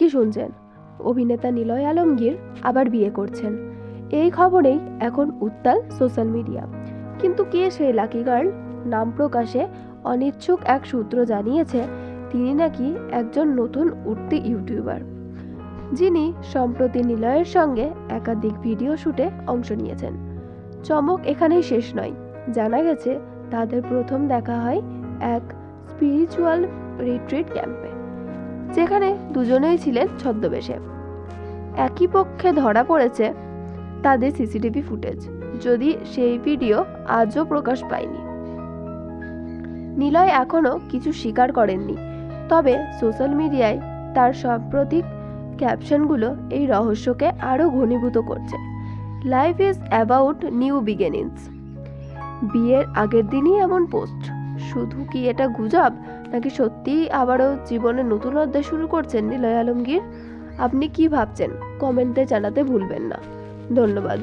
ঠিকই শুনছেন, অভিনেতা নিলয় আলমগীর আবার বিয়ে করছেন। এই খবরেই এখন উত্তাল সোশ্যাল মিডিয়া। কিন্তু কে সেই লাকি গার্ল? নাম প্রকাশে অনিচ্ছুক এক সূত্র জানিয়েছে তিনি নাকি একজন নতুন উঠতি ইউটিউবার, যিনি সম্প্রতি নিলয়ের সঙ্গে একাধিক ভিডিও শুটে অংশ নিয়েছেন। চমক এখানেই শেষ নয়। জানা গেছে তাদের প্রথম দেখা হয় এক স্পিরিচুয়াল রিট্রিট ক্যাম্পে, যেখানে দুজনেই ছিলেন ছদ্মবেশে। একই পক্ষে ধরা পড়েছে তাদের সিসিটিভি ফুটেজ, যদি সেই ভিডিও আজও প্রকাশ পায়নি। নিলয় এখনো কিছু স্বীকার করেননি, তবে সোশ্যাল মিডিয়ায় তার সাম্প্রতিক ক্যাপশনগুলো এই রহস্যকে আরও ঘনীভূত করছে। Life is about new beginnings. বিয়ের আগের দিনই এমন পোস্ট, শুধু কি এটা গুজব, নাকি সত্যিই আবারও জীবনে নতুন অধ্যায় শুরু করছেন নিলয় আলমগীর? আপনি কি ভাবছেন কমেন্টে জানাতে ভুলবেন না। ধন্যবাদ।